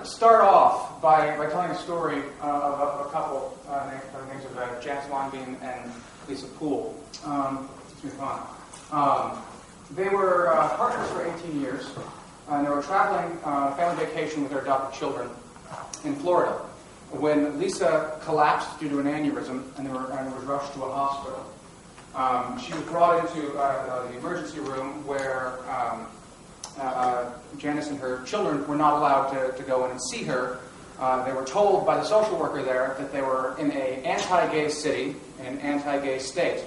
to start off by telling a story of a couple named Janice Longbeam and Lisa Poole. They were partners for 18 years, and they were traveling family vacation with their adopted children in Florida when Lisa collapsed due to an aneurysm and was rushed to a hospital. She was brought into the emergency room where Janice and her children were not allowed to go in and see her. They were told by the social worker there that they were in an anti-gay city, in an anti-gay state,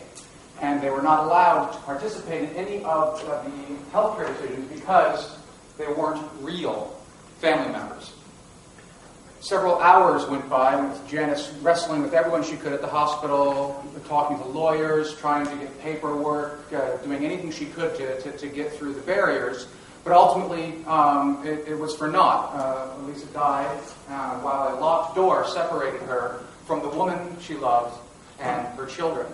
and they were not allowed to participate in any of the healthcare decisions because they weren't real family members. Several hours went by with Janice wrestling with everyone she could at the hospital, talking to lawyers, trying to get paperwork, doing anything she could to get through the barriers. But ultimately, it was for naught. Lisa died while a locked door separated her from the woman she loved and her children.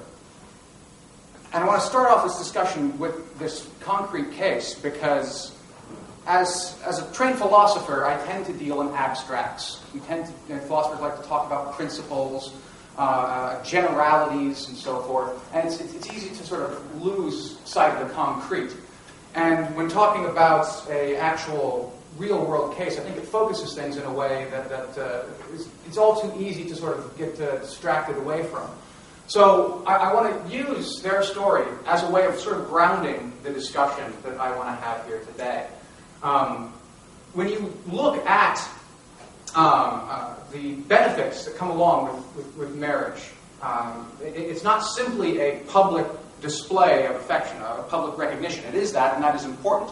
And I want to start off this discussion with this concrete case because as a trained philosopher, I tend to deal in abstracts. Philosophers like to talk about principles, generalities, and so forth. And it's easy to sort of lose sight of the concrete. And when talking about an actual real-world case, I think it focuses things in a way that it's all too easy to sort of get distracted away from. So I want to use their story as a way of sort of grounding the discussion that I want to have here today. When you look at the benefits that come along with marriage, it's not simply a public display of affection, a public recognition. It is that, and that is important.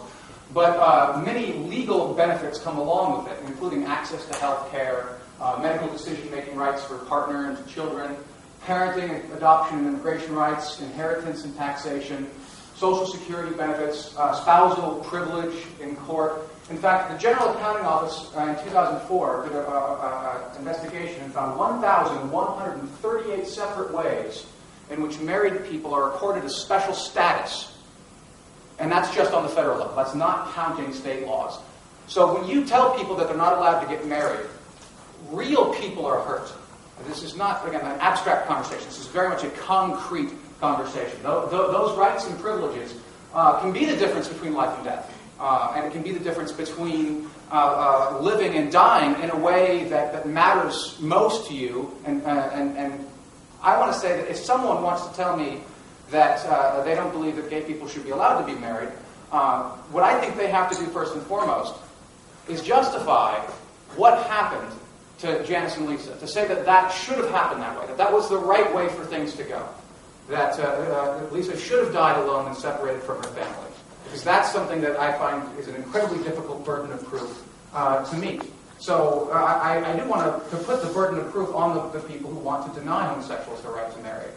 But many legal benefits come along with it, including access to health care, medical decision-making rights for partner and children, parenting, adoption and immigration rights, inheritance and taxation, Social Security benefits, spousal privilege in court. In fact, the General Accounting Office in 2004 did an investigation and found 1,138 separate ways in which married people are accorded a special status. And that's just on the federal level. That's not counting state laws. So when you tell people that they're not allowed to get married, real people are hurt. This is not, again, an abstract conversation. This is very much a concrete conversation. Those rights and privileges can be the difference between life and death. And it can be the difference between living and dying in a way that matters most to you. And I want to say that if someone wants to tell me that they don't believe that gay people should be allowed to be married, what I think they have to do first and foremost is justify what happened to Janice and Lisa, to say that should have happened that way, that was the right way for things to go, that Lisa should have died alone and separated from her family, because that's something that I find is an incredibly difficult burden of proof to meet. So I do want to put the burden of proof on the people who want to deny homosexuals the right to marry.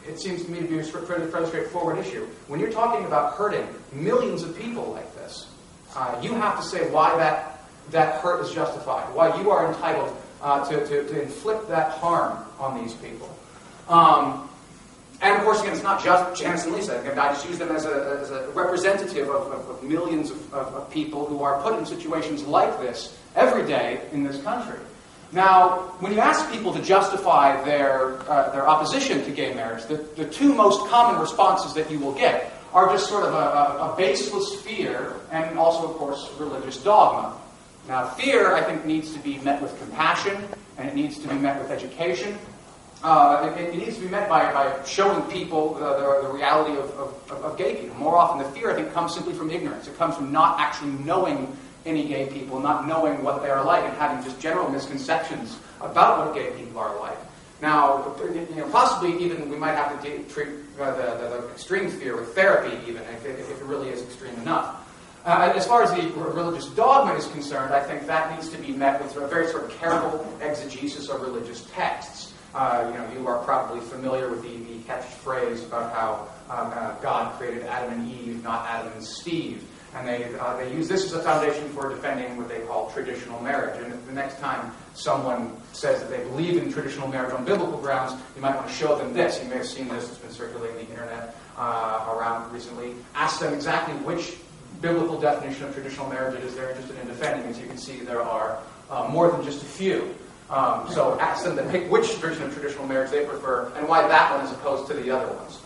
It seems to me to be a fairly straightforward issue. When you're talking about hurting millions of people like this, you have to say why that hurt is justified, why you are entitled to inflict that harm on these people. And of course, again, it's not just Janice and Lisa. Again, I just use them as a representative of millions of people who are put in situations like this every day in this country. Now, when you ask people to justify their opposition to gay marriage, the two most common responses that you will get are just sort of a baseless fear and also, of course, religious dogma. Now, fear, I think, needs to be met with compassion, and it needs to be met with education. It needs to be met by showing people the reality of gay people. More often, the fear, I think, comes simply from ignorance. It comes from not actually knowing any gay people, not knowing what they are like, and having just general misconceptions about what gay people are like. Now, possibly even we might have to treat the extreme fear with therapy, even if it really is extreme enough. As far as the religious dogma is concerned, I think that needs to be met with a very sort of careful exegesis of religious texts. You are probably familiar with the catchphrase about how God created Adam and Eve, not Adam and Steve. And they use this as a foundation for defending what they call traditional marriage. And the next time someone says that they believe in traditional marriage on biblical grounds, you might want to show them this. You may have seen this. It's been circulating the internet around recently. Ask them exactly which biblical definition of traditional marriage it is they're interested in defending. As you can see, there are more than just a few. So ask them to pick which version of traditional marriage they prefer and why that one as opposed to the other ones.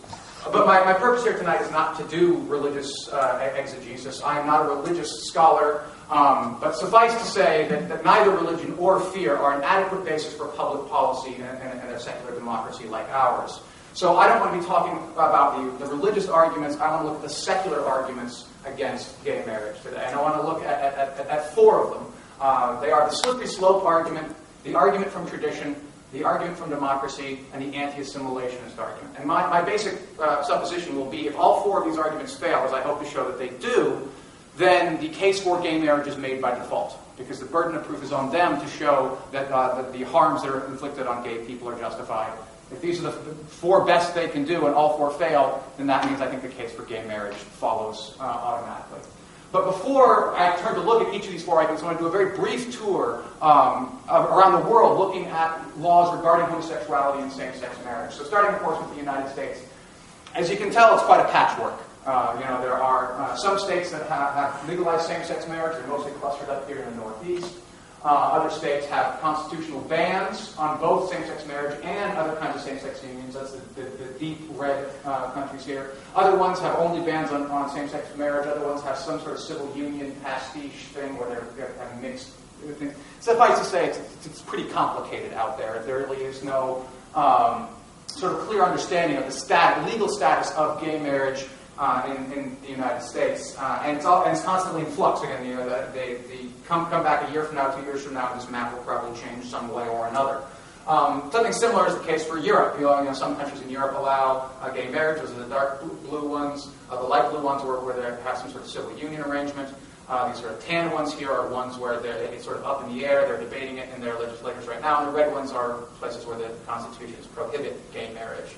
But my purpose here tonight is not to do religious exegesis. I am not a religious scholar, but suffice to say that neither religion or fear are an adequate basis for public policy in a secular democracy like ours. So I don't want to be talking about the religious arguments. I want to look at the secular arguments against gay marriage today. And I want to look at four of them. They are the slippery slope argument, the argument from tradition, the argument from democracy, and the anti-assimilationist argument. And my basic supposition will be if all four of these arguments fail, as I hope to show that they do, then the case for gay marriage is made by default, because the burden of proof is on them to show that the harms that are inflicted on gay people are justified. If these are the four best they can do and all four fail, then that means I think the case for gay marriage follows automatically. But before I turn to look at each of these four arguments, I want to do a very brief tour around the world looking at laws regarding homosexuality and same-sex marriage. So starting, of course, with the United States. As you can tell, it's quite a patchwork. There are some states that have legalized same-sex marriage. They're mostly clustered up here in the Northeast. Other states have constitutional bans on both same-sex marriage and other kinds of same-sex unions. That's the deep red countries here. Other ones have only bans on same-sex marriage. Other ones have some sort of civil union pastiche thing where they're have mixed things. Suffice to say, it's pretty complicated out there. There really is no sort of clear understanding of the legal status of gay marriage in the United States, and it's constantly in flux. Again, they come back a year from now, 2 years from now, and this map will probably change some way or another. Something similar is the case for Europe. Some countries in Europe allow gay marriage. Those are the dark blue ones. The light blue ones where they have some sort of civil union arrangement. These sort of tan ones here are ones where it's sort of up in the air. They're debating it in their legislatures right now. And the red ones are places where the constitutions prohibit gay marriage.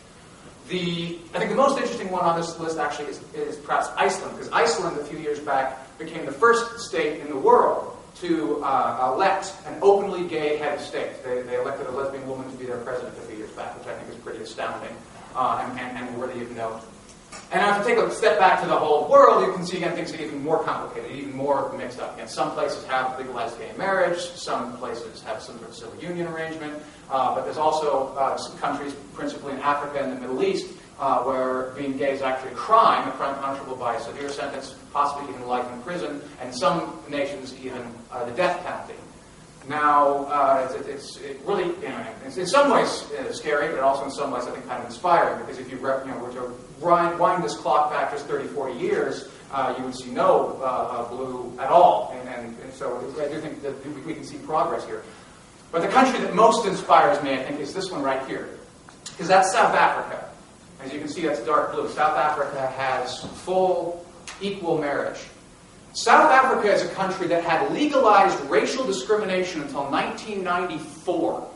I think the most interesting one on this list actually is perhaps Iceland, because Iceland a few years back became the first state in the world to elect an openly gay head of state. They elected a lesbian woman to be their president a few years back, which I think is pretty astounding and worthy of note. And now if you take a step back to the whole world, you can see again things get even more complicated, even more mixed up. Again, some places have legalized gay marriage, some places have some sort of civil union arrangement, but there's also some countries, principally in Africa and the Middle East, where being gay is actually a crime punishable by a severe sentence, possibly even life in prison, and in some nations even the death penalty. Now, it's really, it's in some ways scary, but also in some ways I think kind of inspiring, because if you were to wind this clock back just 30, 40 years, you would see no blue at all. And so I do think that we can see progress here. But the country that most inspires me, I think, is this one right here, because that's South Africa. As you can see, that's dark blue. South Africa has full, equal marriage. South Africa is a country that had legalized racial discrimination until 1994.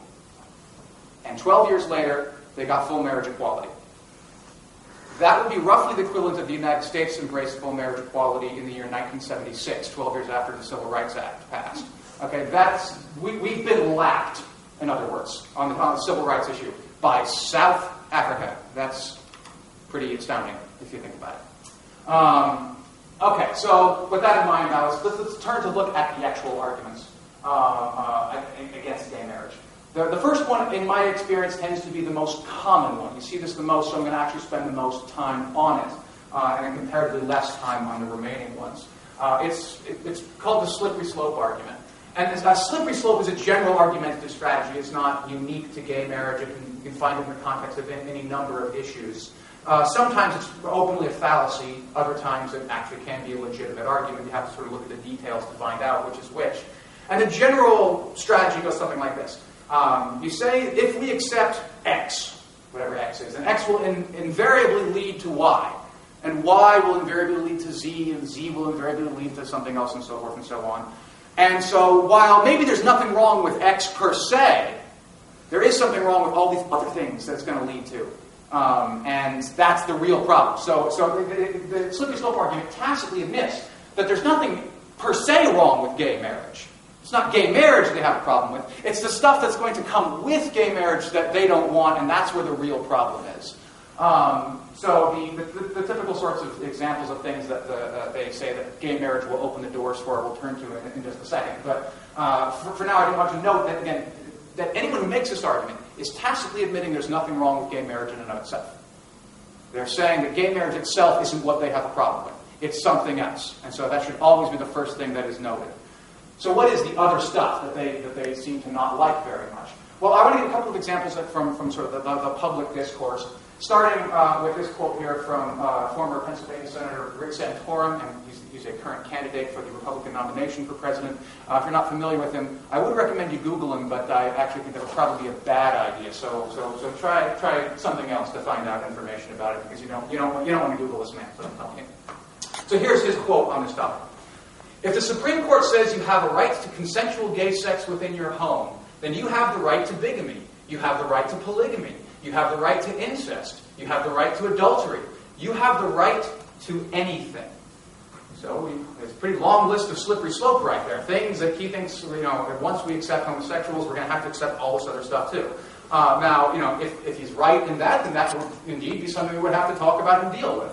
And 12 years later, they got full marriage equality. That would be roughly the equivalent of the United States embraced full marriage equality in the year 1976, 12 years after the Civil Rights Act passed. Okay, we've been lapped, in other words, on the civil rights issue by South Africa. That's pretty astounding if you think about it. Okay, so with that in mind now, let's turn to look at the actual arguments against gay marriage. The first one, in my experience, tends to be the most common one. You see this the most, so I'm going to actually spend the most time on it, and comparatively less time on the remaining ones. It's called the slippery slope argument. And a slippery slope is a general argumentative strategy. It's not unique to gay marriage. You can find it in the context of any number of issues. Sometimes it's openly a fallacy. Other times it actually can be a legitimate argument. You have to sort of look at the details to find out which is which. And the general strategy goes something like this. You say, if we accept X, whatever X is, then X will invariably lead to Y. And Y will invariably lead to Z, and Z will invariably lead to something else, and so forth and so on. And so while maybe there's nothing wrong with X per se, there is something wrong with all these other things that it's going to lead to. And that's the real problem. So the slippery slope argument tacitly admits that there's nothing per se wrong with gay marriage. It's not gay marriage they have a problem with. It's the stuff that's going to come with gay marriage that they don't want, and that's where the real problem is. So the typical sorts of examples of things that they say that gay marriage will open the doors for, we'll turn to in just a second. But for now, I do want to note that, again, that anyone who makes this argument is tacitly admitting there's nothing wrong with gay marriage in and of itself. They're saying that gay marriage itself isn't what they have a problem with. It's something else. And so that should always be the first thing that is noted. So what is the other stuff that they seem to not like very much? Well, I want to give a couple of examples from sort of the public discourse, starting with this quote here from former Pennsylvania Senator Rick Santorum, and he's a current candidate for the Republican nomination for president. If you're not familiar with him, I would recommend you Google him, but I actually think that would probably be a bad idea. So try something else to find out information about it, because you don't want to Google this man. So I'm telling you. So here's his quote on this topic. If the Supreme Court says you have a right to consensual gay sex within your home, then you have the right to bigamy. You have the right to polygamy. You have the right to incest. You have the right to adultery. You have the right to anything. So it's a pretty long list of slippery slope right there. Things that he thinks, that once we accept homosexuals, we're going to have to accept all this other stuff too. Now, if he's right in that, then that would indeed be something we would have to talk about and deal with.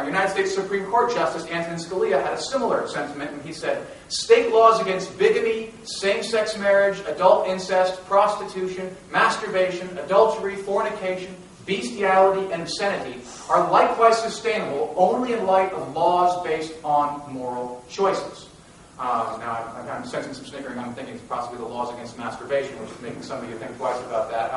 United States Supreme Court Justice Antonin Scalia had a similar sentiment when he said, state laws against bigamy, same-sex marriage, adult incest, prostitution, masturbation, adultery, fornication, bestiality, and obscenity are likewise sustainable only in light of laws based on moral choices. Now, I'm sensing some snickering. I'm thinking it's possibly the laws against masturbation, which is making some of you think twice about that.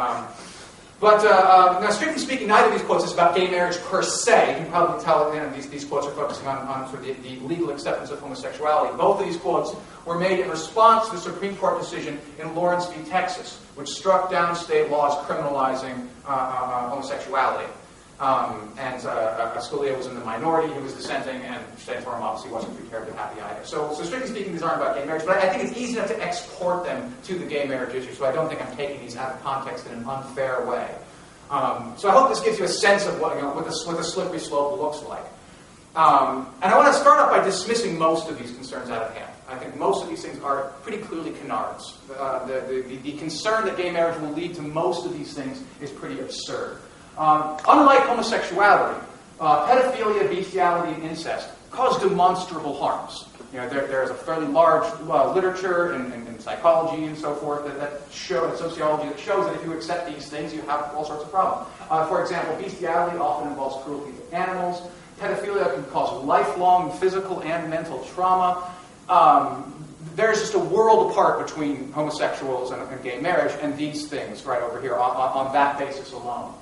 But now, strictly speaking, neither of these quotes is about gay marriage per se. You can probably tell these quotes are focusing on sort of the legal acceptance of homosexuality. Both of these quotes were made in response to the Supreme Court decision in Lawrence v. Texas, which struck down state laws criminalizing homosexuality. And Scalia was in the minority, he was dissenting, and Santorum obviously wasn't too terribly happy either. So strictly speaking, these aren't about gay marriage, but I think it's easy enough to export them to the gay marriage issue, so I don't think I'm taking these out of context in an unfair way. So I hope this gives you a sense of what the slippery slope looks like. And I want to start off by dismissing most of these concerns out of hand. I think most of these things are pretty clearly canards. The concern that gay marriage will lead to most of these things is pretty absurd. Unlike homosexuality, pedophilia, bestiality, and incest cause demonstrable harms. There is a fairly large literature in psychology and so forth that sociology that shows that if you accept these things, you have all sorts of problems. For example, bestiality often involves cruelty to animals. Pedophilia can cause lifelong physical and mental trauma. There's just a world apart between homosexuals and gay marriage and these things right over here on that basis alone.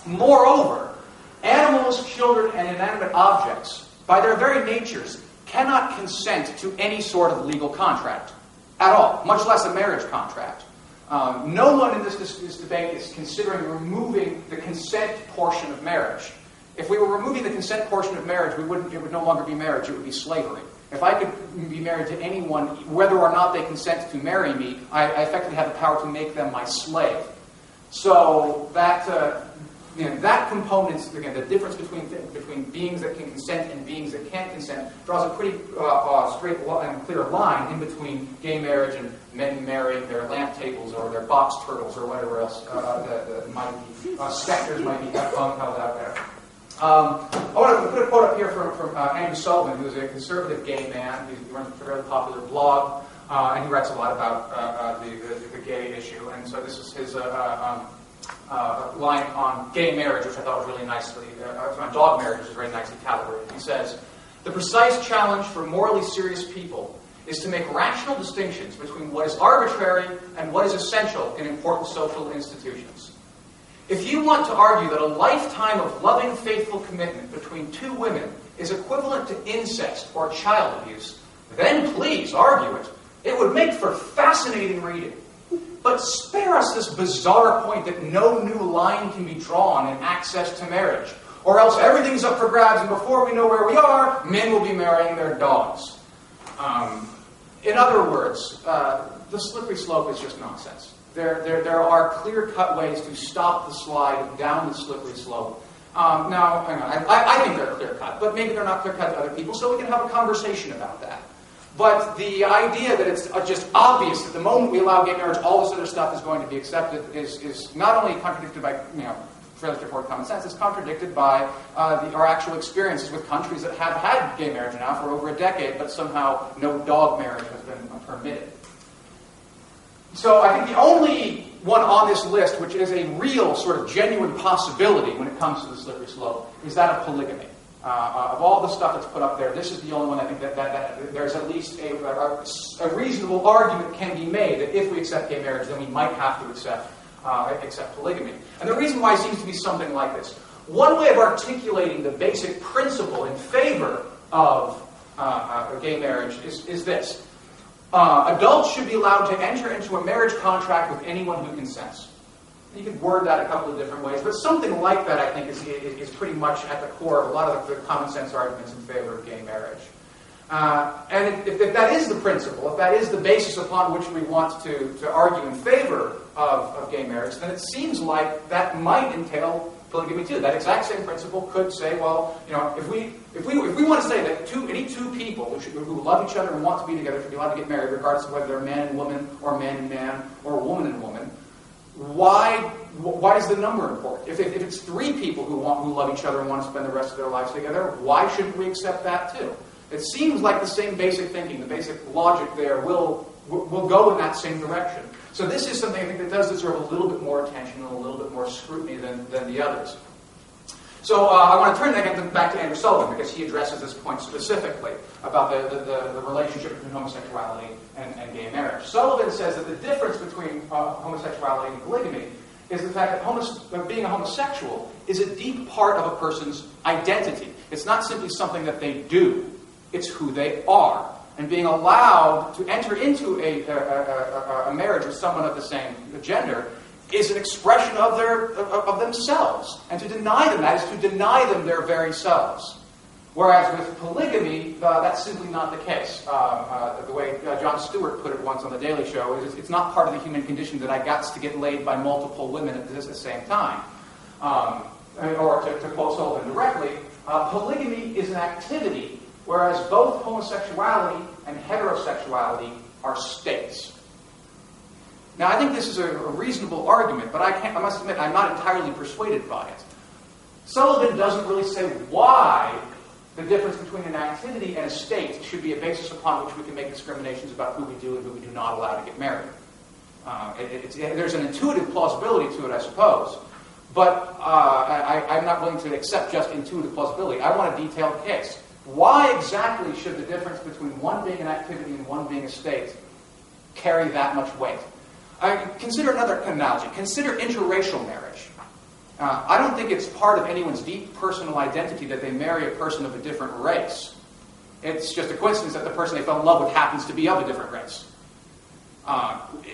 Moreover, animals, children, and inanimate objects, by their very natures, cannot consent to any sort of legal contract at all, much less a marriage contract. No one in this debate is considering removing the consent portion of marriage. If we were removing the consent portion of marriage, it would no longer be marriage, it would be slavery. If I could be married to anyone, whether or not they consent to marry me, I effectively have the power to make them my slave. So that component, again, the difference between beings that can consent and beings that can't consent, draws a pretty straight and clear line in between gay marriage and men marrying their lamp tables or their box turtles or whatever else that might be, specters might be held out there. I want to put a quote up here from Andrew Sullivan, who's a conservative gay man. He runs a fairly popular blog, and he writes a lot about the gay issue. And so this is his line on gay marriage, which I thought was really nicely, on dog marriage, which is very nicely calibrated. He says, "The precise challenge for morally serious people is to make rational distinctions between what is arbitrary and what is essential in important social institutions. If you want to argue that a lifetime of loving, faithful commitment between two women is equivalent to incest or child abuse, then please argue it. It would make for fascinating reading. But spare us this bizarre point that no new line can be drawn in access to marriage, or else everything's up for grabs, and before we know where we are, men will be marrying their dogs." In other words, the slippery slope is just nonsense. There are clear-cut ways to stop the slide down the slippery slope. Now, hang on, I think they're clear-cut, but maybe they're not clear-cut to other people, so we can have a conversation about that. But the idea that it's just obvious that the moment we allow gay marriage, all this other stuff is going to be accepted is not only contradicted by fairly straightforward common sense, is contradicted by our actual experiences with countries that have had gay marriage now for over a decade, but somehow no dog marriage has been permitted. So I think the only one on this list, which is a real sort of genuine possibility when it comes to the slippery slope, is that of polygamy. Of all the stuff that's put up there, this is the only one I think that there's at least a reasonable argument can be made that if we accept gay marriage, then we might have to accept polygamy. And the reason why seems to be something like this. One way of articulating the basic principle in favor of gay marriage is this. Adults should be allowed to enter into a marriage contract with anyone who consents. You could word that a couple of different ways, but something like that, I think, is pretty much at the core of a lot of the common sense arguments in favor of gay marriage. And if that is the principle, if that is the basis upon which we want to argue in favor of gay marriage, then it seems like that might entail polygamy too. That exact same principle could say, well, if we want to say that any two people who love each other and want to be together should be allowed to get married, regardless of whether they're man and woman, or man and man, or woman and woman, why is the number important? If it's three people who love each other and want to spend the rest of their lives together, why shouldn't we accept that too? It seems like the same basic thinking, the basic logic there will go in that same direction. So this is something I think that does deserve a little bit more attention and a little bit more scrutiny than the others. So I want to turn again back to Andrew Sullivan, because he addresses this point specifically about the relationship between homosexuality and gay marriage. Sullivan says that the difference between homosexuality and polygamy is the fact that being a homosexual is a deep part of a person's identity. It's not simply something that they do. It's who they are. And being allowed to enter into a marriage with someone of the same gender is an expression of themselves. And to deny them that is to deny them their very selves. Whereas with polygamy, that's simply not the case. The way Jon Stewart put it once on The Daily Show is it's not part of the human condition that I got to get laid by multiple women at the same time. Or to quote Sullivan directly, polygamy is an activity, whereas both homosexuality and heterosexuality are states. Now, I think this is a reasonable argument, but I must admit I'm not entirely persuaded by it. Sullivan doesn't really say why the difference between an activity and a state should be a basis upon which we can make discriminations about who we do and who we do not allow to get married. There's an intuitive plausibility to it, I suppose, but I'm not willing to accept just intuitive plausibility. I want a detailed case. Why exactly should the difference between one being an activity and one being a state carry that much weight? Consider another analogy. Consider interracial marriage. I don't think it's part of anyone's deep personal identity that they marry a person of a different race. It's just a coincidence that the person they fell in love with happens to be of a different race.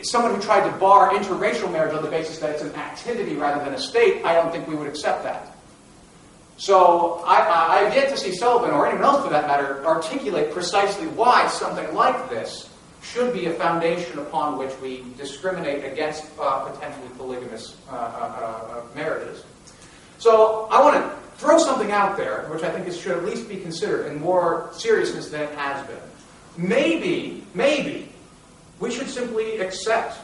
Someone who tried to bar interracial marriage on the basis that it's an activity rather than a state, I don't think we would accept that. So I've yet to see Sullivan, or anyone else for that matter, articulate precisely why something like this should be a foundation upon which we discriminate against potentially polygamous marriages. So I want to throw something out there, which I think should at least be considered in more seriousness than it has been. Maybe we should simply accept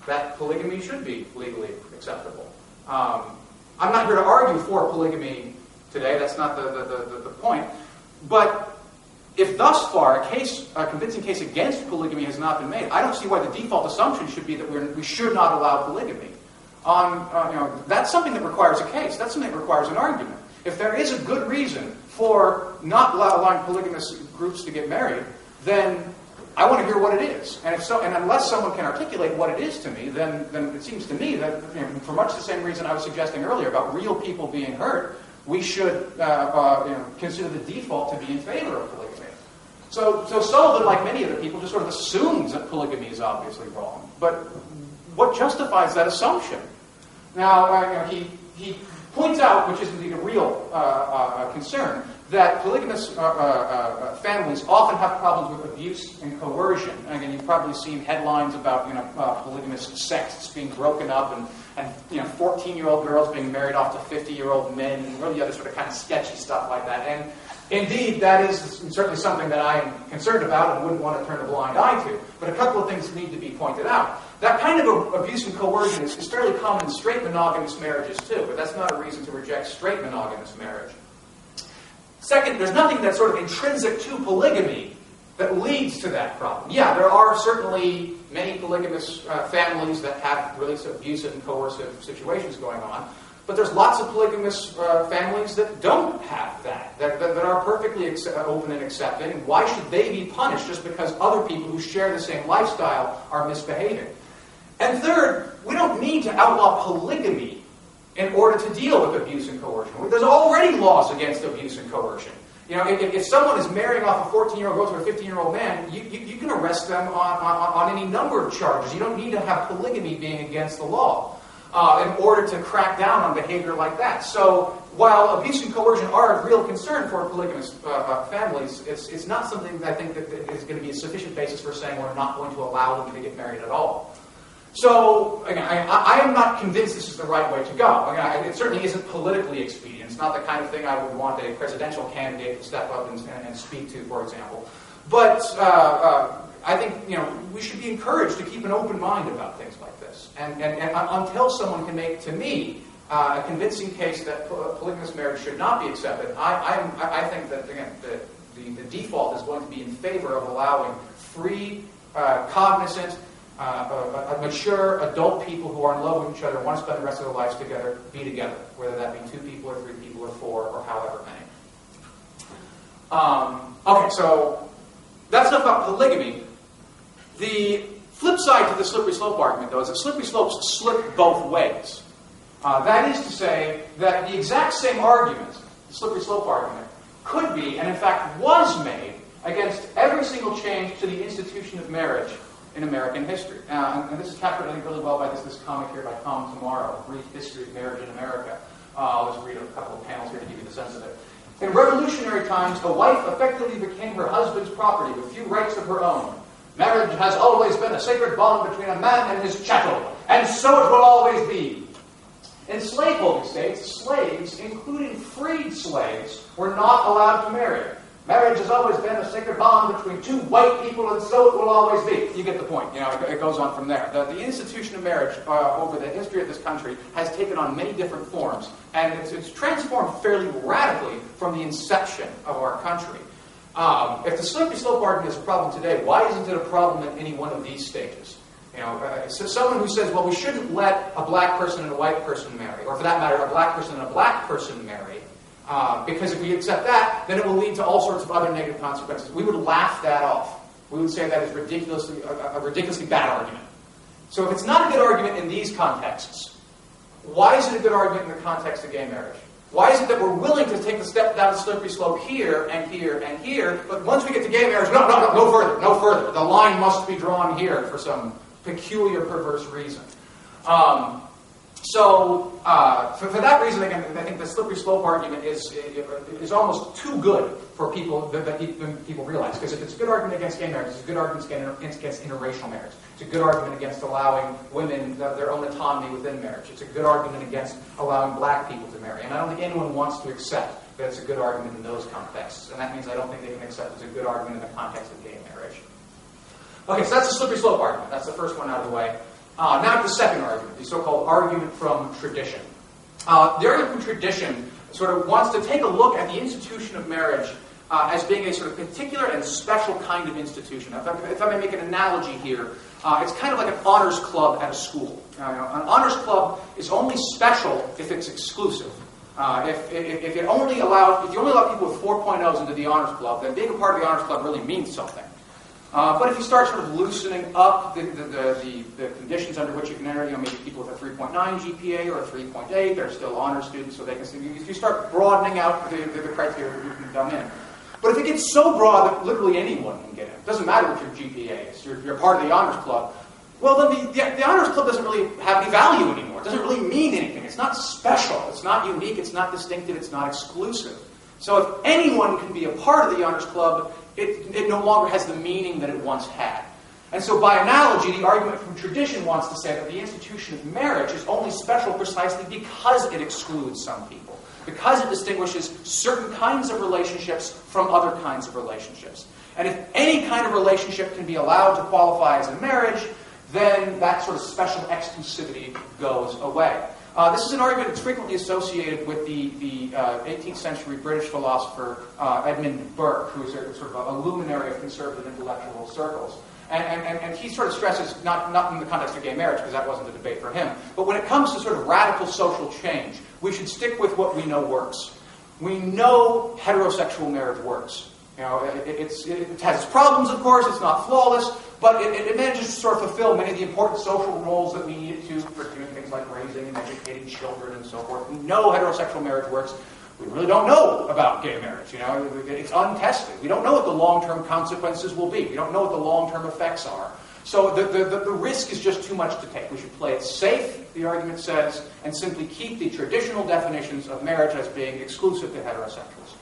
that polygamy should be legally acceptable. I'm not here to argue for polygamy today. That's not the point. But if thus far a convincing case against polygamy has not been made, I don't see why the default assumption should be that we should not allow polygamy. That's something that requires a case. That's something that requires an argument. If there is a good reason for not allowing polygamous groups to get married, then I want to hear what it is. And if so, and unless someone can articulate what it is to me, then it seems to me that, for much the same reason I was suggesting earlier about real people being hurt, we should consider the default to be in favor of polygamy. So Sullivan, like many other people, just sort of assumes that polygamy is obviously wrong. But what justifies that assumption? Now, he points out, which is indeed a real concern, that polygamous families often have problems with abuse and coercion. And again, you've probably seen headlines about polygamous sects being broken up and 14-year-old girls being married off to 50-year-old men and really other sort of kind of sketchy stuff like that. Indeed, that is certainly something that I am concerned about and wouldn't want to turn a blind eye to. But a couple of things need to be pointed out. That kind of abuse and coercion is fairly common in straight monogamous marriages too, but that's not a reason to reject straight monogamous marriage. Second, there's nothing that's sort of intrinsic to polygamy that leads to that problem. Yeah, there are certainly many polygamous families that have really abusive and coercive situations going on, but there's lots of polygamous families that don't have that are perfectly open and accepting. And why should they be punished just because other people who share the same lifestyle are misbehaving? And third, we don't need to outlaw polygamy in order to deal with abuse and coercion. There's already laws against abuse and coercion. You know, if someone is marrying off a 14-year-old girl to a 15-year-old man, you can arrest them on any number of charges. You don't need to have polygamy being against the law in order to crack down on behavior like that. So while abuse and coercion are a real concern for polygamous families, it's not something that I think that is going to be a sufficient basis for saying we're not going to allow them to get married at all. So, again, I am not convinced this is the right way to go. Again, it certainly isn't politically expedient. It's not the kind of thing I would want a presidential candidate to step up and speak to, for example. But I think we should be encouraged to keep an open mind about things like this. And until someone can make, to me, a convincing case that polygamous marriage should not be accepted, I think that, again, the default is going to be in favor of allowing free, cognizant, mature adult people who are in love with each other and want to spend the rest of their lives together, be together, whether that be 2 people or 3 people or 4 or however many. Okay, so that's enough about polygamy. The flip side to the slippery slope argument, though, is that slippery slopes slip both ways. That is to say that the exact same argument, the slippery slope argument, could be, and in fact was made, against every single change to the institution of marriage in American history. And this is captured, I think, really well by this comic here by Tom Tomorrow, Brief History of Marriage in America. I'll just read a couple of panels here to give you the sense of it. In revolutionary times, the wife effectively became her husband's property with few rights of her own. Marriage has always been a sacred bond between a man and his chattel, and so it will always be. In slaveholding states, slaves, including freed slaves, were not allowed to marry. Marriage has always been a sacred bond between 2 white people, and so it will always be. You get the point. It goes on from there. The institution of marriage over the history of this country has taken on many different forms, and it's transformed fairly radically from the inception of our country. If the slippery slope argument is a problem today, why isn't it a problem at any one of these stages? So someone who says, well, we shouldn't let a black person and a white person marry, or for that matter, a black person and a black person marry, because if we accept that, then it will lead to all sorts of other negative consequences. We would laugh that off. We would say that is a ridiculously bad argument. So if it's not a good argument in these contexts, why is it a good argument in the context of gay marriage? Why is it that we're willing to take the step down the slippery slope here and here and here, but once we get to gay marriage, no further. The line must be drawn here for some peculiar, perverse reason. So for that reason, again, I think the slippery slope argument is almost too good for people that people realize. Because if it's a good argument against gay marriage, it's a good argument against interracial marriage. It's a good argument against allowing women their own autonomy within marriage. It's a good argument against allowing black people to marry. And I don't think anyone wants to accept that it's a good argument in those contexts. And that means I don't think they can accept it's a good argument in the context of gay marriage. Okay, so that's the slippery slope argument. That's the first one out of the way. Now the second argument, the so-called argument from tradition. The argument from tradition sort of wants to take a look at the institution of marriage as being a sort of particular and special kind of institution. If I may make an analogy here, it's kind of like an honors club at a school. An honors club is only special if it's exclusive. If you only allow people with 4.0s into the honors club, then being a part of the honors club really means something. But if you start sort of loosening up the conditions under which you can enter, maybe people with a 3.9 GPA or a 3.8, they're still honor students, so they can. If you start broadening out the criteria, you can come in. But if it gets so broad that literally anyone can get in, it doesn't matter what your GPA is, you're part of the honors club. Well, then the honors club doesn't really have any value anymore. It doesn't really mean anything. It's not special. It's not unique. It's not distinctive. It's not exclusive. So if anyone can be a part of the honors club, it no longer has the meaning that it once had. And so by analogy, the argument from tradition wants to say that the institution of marriage is only special precisely because it excludes some people, because it distinguishes certain kinds of relationships from other kinds of relationships. And if any kind of relationship can be allowed to qualify as a marriage, then that sort of special exclusivity goes away. This is an argument that's frequently associated with the 18th century British philosopher Edmund Burke, who's sort of a luminary of conservative intellectual circles. And he sort of stresses, not in the context of gay marriage, because that wasn't a debate for him, but when it comes to sort of radical social change, we should stick with what we know works. We know heterosexual marriage works. You know, it has its problems, of course, it's not flawless, but it manages to sort of fulfill many of the important social roles that we need it to for doing things like raising and educating children and so forth. We know heterosexual marriage works. We really don't know about gay marriage. You know, it's untested. We don't know what the long-term consequences will be. We don't know what the long-term effects are. So the risk is just too much to take. We should play it safe, the argument says, and simply keep the traditional definitions of marriage as being exclusive to heterosexuals.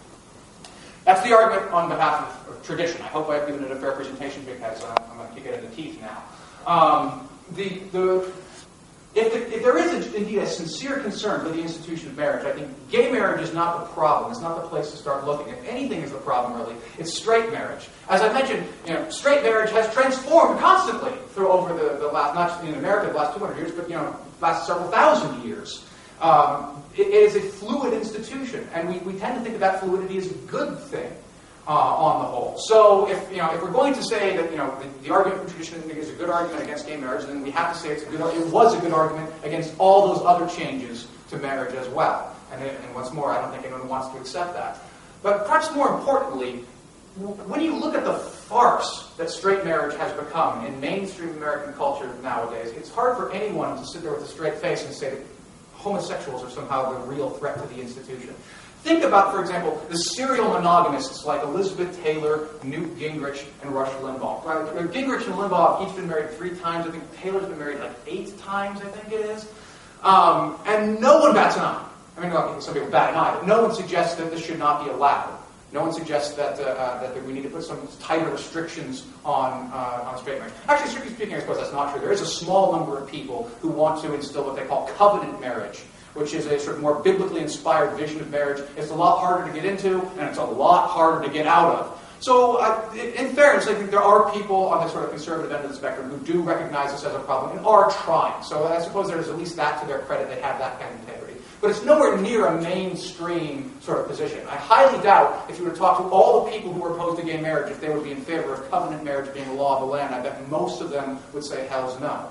That's the argument on behalf of tradition. I hope I've given it a fair presentation because I'm going to kick it in the teeth now. If there is indeed a sincere concern for the institution of marriage, I think gay marriage is not the problem. It's not the place to start looking. If anything is the problem, really, it's straight marriage. As I mentioned, you know, straight marriage has transformed constantly through over the last, not just in America, the last 200 years, but last several thousand years. It is a fluid institution, and we tend to think of that fluidity as a good thing on the whole. So if we're going to say that the argument from tradition is a good argument against gay marriage, then we have to say it was a good argument against all those other changes to marriage as well. And what's more, I don't think anyone wants to accept that. But perhaps more importantly, when you look at the farce that straight marriage has become in mainstream American culture nowadays, it's hard for anyone to sit there with a straight face and say that homosexuals are somehow the real threat to the institution. Think about, for example, the serial monogamists like Elizabeth Taylor, Newt Gingrich, and Rush Limbaugh. Gingrich and Limbaugh have each been married 3 times. I think Taylor's been married like 8 times, I think it is. And no one bats an eye. I mean, some people bat an eye, but no one suggests that this should not be allowed. No one suggests that we need to put some tighter restrictions on straight marriage. Actually, strictly speaking, I suppose that's not true. There is a small number of people who want to instill what they call covenant marriage, which is a sort of more biblically inspired vision of marriage. It's a lot harder to get into, and it's a lot harder to get out of. So, in fairness, I think there are people on the sort of conservative end of the spectrum who do recognize this as a problem and are trying. So I suppose there's at least that to their credit. They have that kind of integrity. But it's nowhere near a mainstream sort of position. I highly doubt, if you were to talk to all the people who are opposed to gay marriage, if they would be in favor of covenant marriage being the law of the land, I bet most of them would say, hell's no.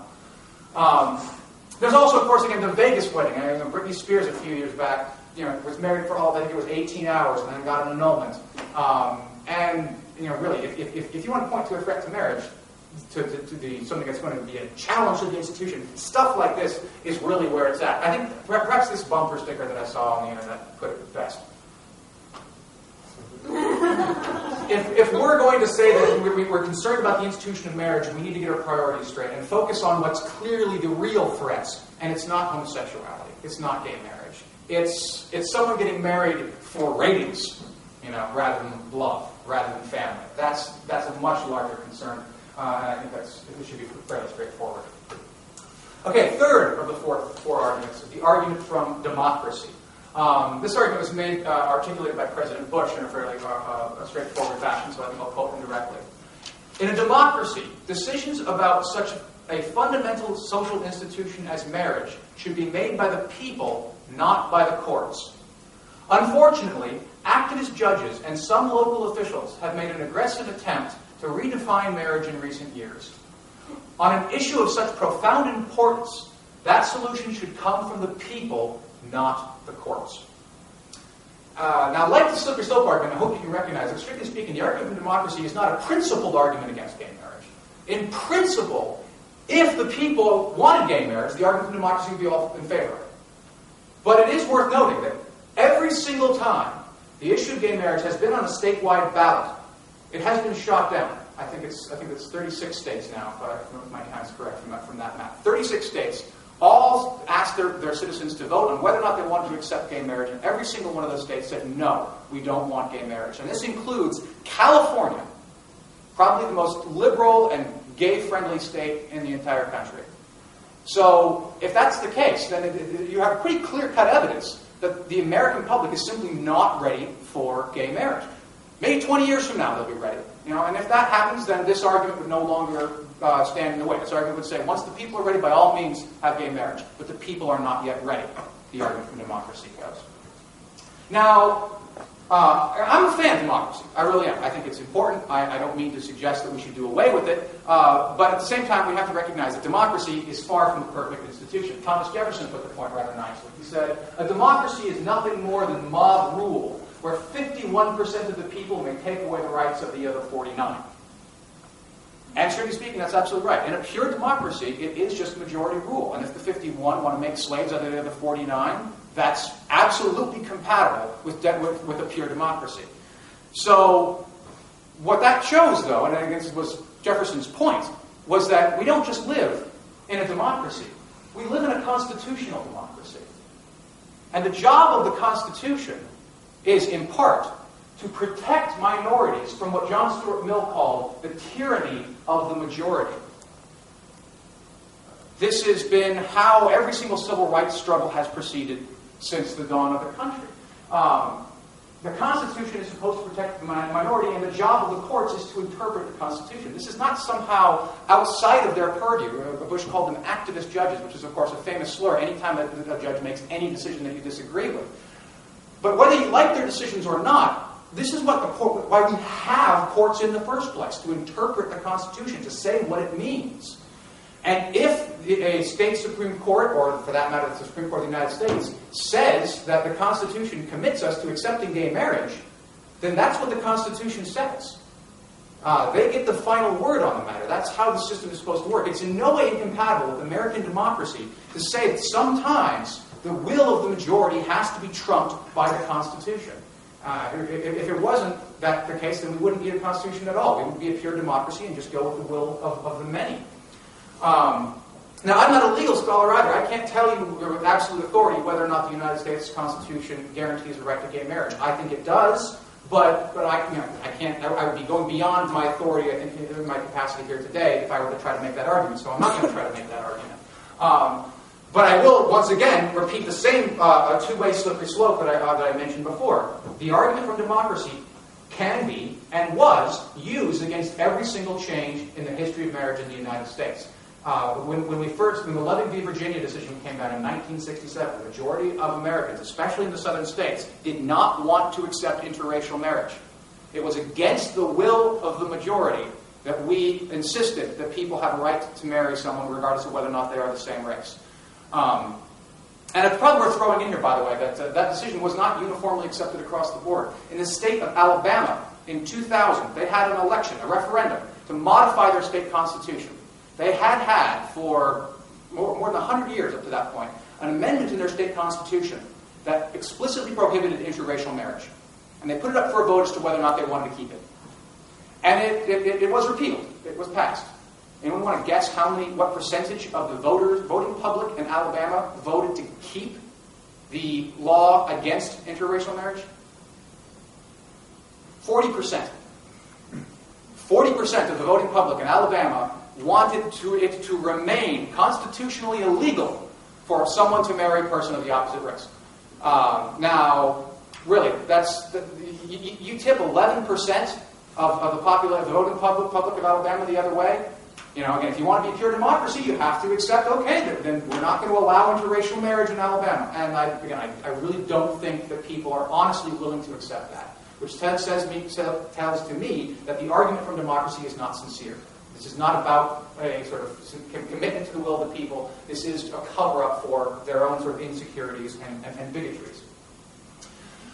There's also, of course, again, the Vegas wedding. Britney Spears, a few years back, was married for I think it was 18 hours and then got an annulment. And really, if you want to point to a threat to marriage, to something that's going to be a challenge to the institution, stuff like this is really where it's at. I think perhaps this bumper sticker that I saw on the internet put it best. If we're going to say that we're concerned about the institution of marriage, we need to get our priorities straight and focus on what's clearly the real threats. And it's not homosexuality. It's not gay marriage. It's someone getting married for ratings, rather than love, rather than family. That's a much larger concern. And I think it should be fairly straightforward. Okay, third of the four arguments is the argument from democracy. This argument was articulated by President Bush in a fairly straightforward fashion, so I think I'll quote him directly. In a democracy, decisions about such a fundamental social institution as marriage should be made by the people, not by the courts. Unfortunately, activist judges and some local officials have made an aggressive attempt to redefine marriage in recent years. On an issue of such profound importance, that solution should come from the people, not the courts. Now, like the slippery slope argument, I hope you can recognize that, strictly speaking, the argument from democracy is not a principled argument against gay marriage. In principle, if the people wanted gay marriage, the argument from democracy would be all in favor of it. But it is worth noting that every single time the issue of gay marriage has been on a statewide ballot, it has been shot down. I think it's 36 states now, if my count is correct from that map. 36 states all asked their citizens to vote on whether or not they wanted to accept gay marriage, and every single one of those states said, no, we don't want gay marriage. And this includes California, probably the most liberal and gay-friendly state in the entire country. So if that's the case, then you have pretty clear-cut evidence that the American public is simply not ready for gay marriage. Maybe 20 years from now they'll be ready. And if that happens, then this argument would no longer stand in the way. This argument would say, once the people are ready, by all means, have gay marriage. But the people are not yet ready, the argument from democracy goes. Now, I'm a fan of democracy. I really am. I think it's important. I don't mean to suggest that we should do away with it. But at the same time, we have to recognize that democracy is far from the perfect institution. Thomas Jefferson put the point rather nicely. He said, a democracy is nothing more than mob rule, where 51% of the people may take away the rights of the other 49. And strictly speaking, that's absolutely right. In a pure democracy, it is just majority rule. And if the 51 want to make slaves out of the other 49, that's absolutely compatible with a pure democracy. So what that shows, though, and I guess it was Jefferson's point, was that we don't just live in a democracy. We live in a constitutional democracy. And the job of the Constitution is, in part, to protect minorities from what John Stuart Mill called the tyranny of the majority. This has been how every single civil rights struggle has proceeded since the dawn of the country. The Constitution is supposed to protect the minority, and the job of the courts is to interpret the Constitution. This is not somehow outside of their purview. Bush called them activist judges, which is, of course, a famous slur anytime a judge makes any decision that you disagree with. But whether you like their decisions or not, this is why we have courts in the first place, to interpret the Constitution, to say what it means. And if a state Supreme Court, or for that matter, the Supreme Court of the United States, says that the Constitution commits us to accepting gay marriage, then that's what the Constitution says. They get the final word on the matter. That's how the system is supposed to work. It's in no way incompatible with American democracy to say that sometimes the will of the majority has to be trumped by the Constitution. If it wasn't that the case, then we wouldn't be a constitution at all. We would be a pure democracy and just go with the will of the many. Now, I'm not a legal scholar either. I can't tell you with absolute authority whether or not the United States Constitution guarantees the right to gay marriage. I think it does, but I can't. I would be going beyond my authority, I think, in my capacity here today if I were to try to make that argument. So I'm not going to try to make that argument. But I will, once again, repeat the same two-way slippery slope that I mentioned before. The argument from democracy can be, and was, used against every single change in the history of marriage in the United States. When the Loving v. Virginia decision came down in 1967, the majority of Americans, especially in the southern states, did not want to accept interracial marriage. It was against the will of the majority that we insisted that people have a right to marry someone regardless of whether or not they are the same race. And it's probably worth throwing in here, by the way, that that decision was not uniformly accepted across the board. In the state of Alabama, in 2000, they had an election, a referendum, to modify their state constitution. They had for more than 100 years up to that point, an amendment in their state constitution that explicitly prohibited interracial marriage. And they put it up for a vote as to whether or not they wanted to keep it. And it was repealed. It was passed. Anyone want to guess what percentage of the voting public in Alabama voted to keep the law against interracial marriage? 40%. 40% of the voting public in Alabama wanted it to remain constitutionally illegal for someone to marry a person of the opposite race. Now, really, you tip 11% of the voting public of Alabama the other way. Again, if you want to be a pure democracy, you have to accept, okay, then we're not going to allow interracial marriage in Alabama. And I really don't think that people are honestly willing to accept that, which tells to me that the argument from democracy is not sincere. This is not about a sort of commitment to the will of the people. This is a cover-up for their own sort of insecurities and bigotries.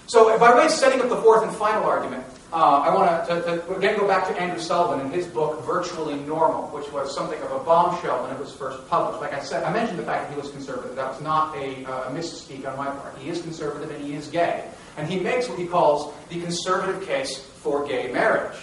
So by way of setting up the fourth and final argument, I want to again go back to Andrew Sullivan and his book, Virtually Normal, which was something of a bombshell when it was first published. Like I said, I mentioned the fact that he was conservative. That was not a misspeak on my part. He is conservative and he is gay. And he makes what he calls the conservative case for gay marriage.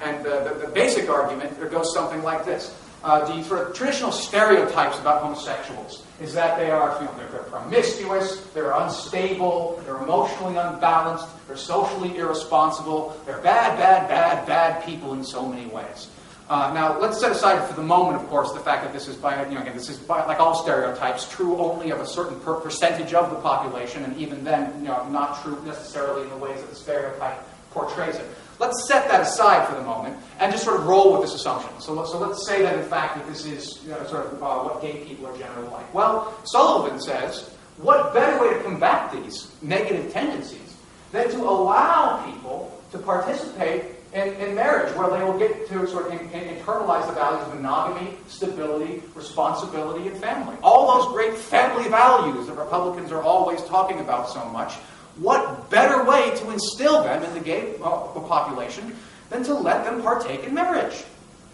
And the basic argument goes something like this. The sort of traditional stereotypes about homosexuals is that they are they're promiscuous, they're unstable, they're emotionally unbalanced, they're socially irresponsible, they're bad people in so many ways. Now, let's set aside for the moment, of course, the fact that this is like all stereotypes, true only of a certain percentage of the population, and even then, not true necessarily in the ways that the stereotype portrays it. Let's set that aside for the moment and just sort of roll with this assumption. So let's say that, in fact, that this is sort of what gay people are generally like. Well, Sullivan says, what better way to combat these negative tendencies than to allow people to participate in marriage, where they will get to sort of internalize the values of monogamy, stability, responsibility, and family. All those great family values that Republicans are always talking about so much. What better way to instill them in the gay population than to let them partake in marriage?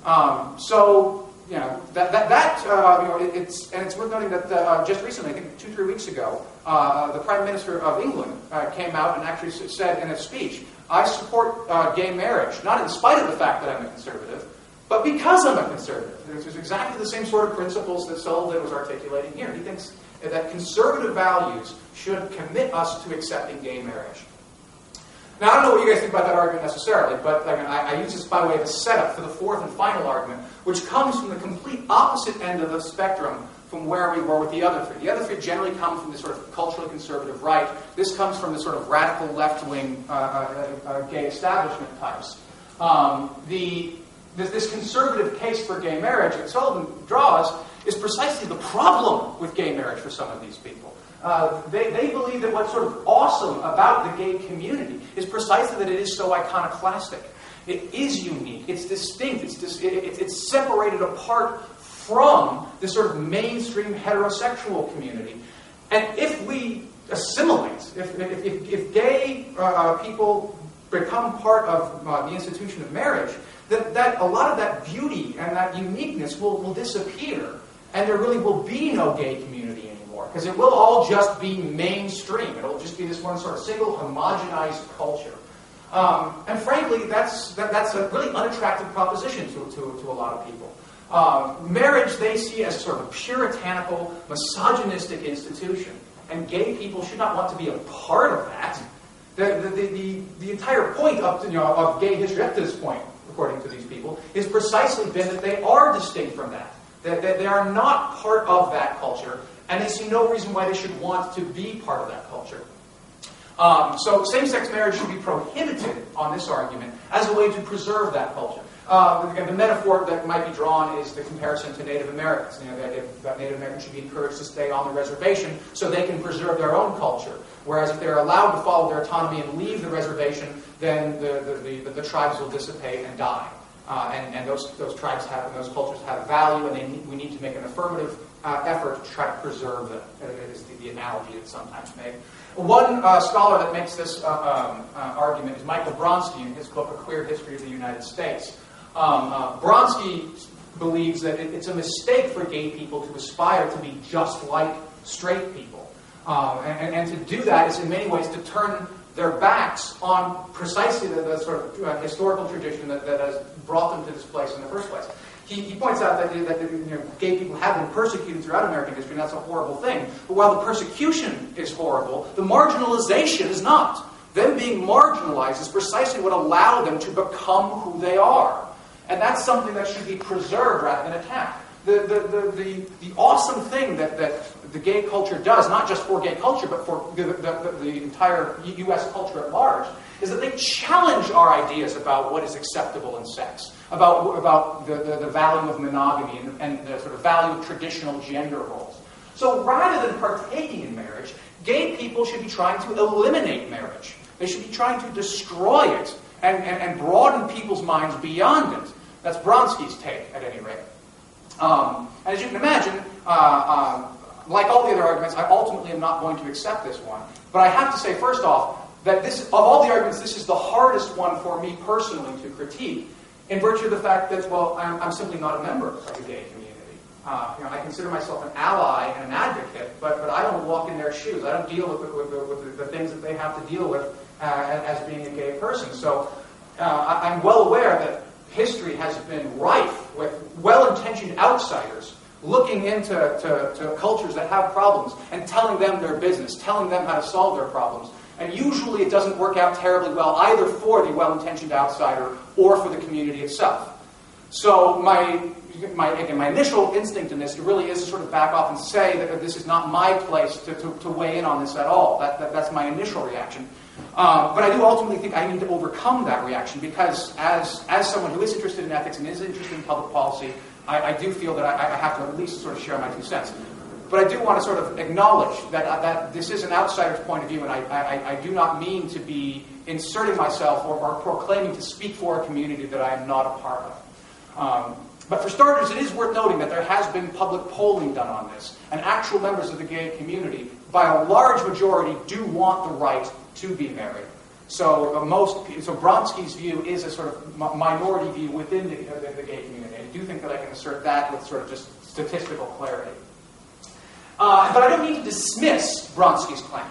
It's worth noting that just recently, I think 2-3 weeks ago, the Prime Minister of England came out and actually said in a speech, I support gay marriage, not in spite of the fact that I'm a conservative, but because I'm a conservative. There's exactly the same sort of principles that Sullivan was articulating here. He thinks that conservative values should commit us to accepting gay marriage. Now, I don't know what you guys think about that argument necessarily, but I use this by way of a setup for the fourth and final argument, which comes from the complete opposite end of the spectrum from where we were with the other three. The other three generally come from the sort of culturally conservative right. This comes from the sort of radical left-wing gay establishment types. This conservative case for gay marriage that Sullivan draws is precisely the problem with gay marriage for some of these people. They believe that what's sort of awesome about the gay community is precisely that it is so iconoclastic. It is unique. It's distinct. It's separated apart from the sort of mainstream heterosexual community. And if we assimilate, if gay people become part of the institution of marriage, that a lot of that beauty and that uniqueness will disappear, and there really will be no gay community anymore, because it will all just be mainstream. It'll just be this one sort of single homogenized culture. And frankly, that's a really unattractive proposition to a lot of people. Marriage they see as sort of a puritanical, misogynistic institution, and gay people should not want to be a part of that. The entire point of gay history up to this point, according to these people, is precisely been that they are distinct from that. That they are not part of that culture, and they see no reason why they should want to be part of that culture. So same-sex marriage should be prohibited on this argument as a way to preserve that culture. The metaphor that might be drawn is the comparison to Native Americans. That Native Americans should be encouraged to stay on the reservation so they can preserve their own culture. Whereas if they're allowed to follow their autonomy and leave the reservation, then the tribes will dissipate and die. And those tribes and those cultures have value, and we need to make an affirmative effort to try to preserve them. It is the analogy that's sometimes made. One scholar that makes this argument is Michael Bronski in his book, A Queer History of the United States. Bronski believes that it's a mistake for gay people to aspire to be just like straight people. And to do that is in many ways to turn their backs on precisely the sort of historical tradition that has brought them to this place in the first place. He points out that gay people have been persecuted throughout American history, and that's a horrible thing. But while the persecution is horrible, the marginalization is not. Them being marginalized is precisely what allowed them to become who they are. And that's something that should be preserved rather than attacked. The awesome thing that the gay culture does, not just for gay culture, but for the entire U.S. culture at large, is that they challenge our ideas about what is acceptable in sex, about the value of monogamy and the sort of value of traditional gender roles. So rather than partaking in marriage, gay people should be trying to eliminate marriage. They should be trying to destroy it and broaden people's minds beyond it. That's Bronski's take, at any rate. As you can imagine, like all the other arguments, I ultimately am not going to accept this one. But I have to say, first off, that of all the arguments, this is the hardest one for me personally to critique, in virtue of the fact that, well, I'm simply not a member of the gay community. I consider myself an ally and an advocate, but I don't walk in their shoes. I don't deal with the things that they have to deal with as being a gay person. So I'm well aware that history has been rife with well-intentioned outsiders looking into cultures that have problems and telling them their business, telling them how to solve their problems. And usually it doesn't work out terribly well either for the well-intentioned outsider or for the community itself. So my initial instinct in this really is to sort of back off and say that this is not my place to weigh in on this at all. That's my initial reaction. But I do ultimately think I need to overcome that reaction because as someone who is interested in ethics and is interested in public policy, I do feel that I have to at least sort of share my 2 cents. But I do want to sort of acknowledge that this is an outsider's point of view, and I do not mean to be inserting myself or proclaiming to speak for a community that I am not a part of. But for starters, it is worth noting that there has been public polling done on this, and actual members of the gay community, by a large majority, do want the right to be married. So Bronski's view is a sort of minority view within the gay community. I do think that I can assert that with sort of just statistical clarity. But I don't mean to dismiss Bronski's claim.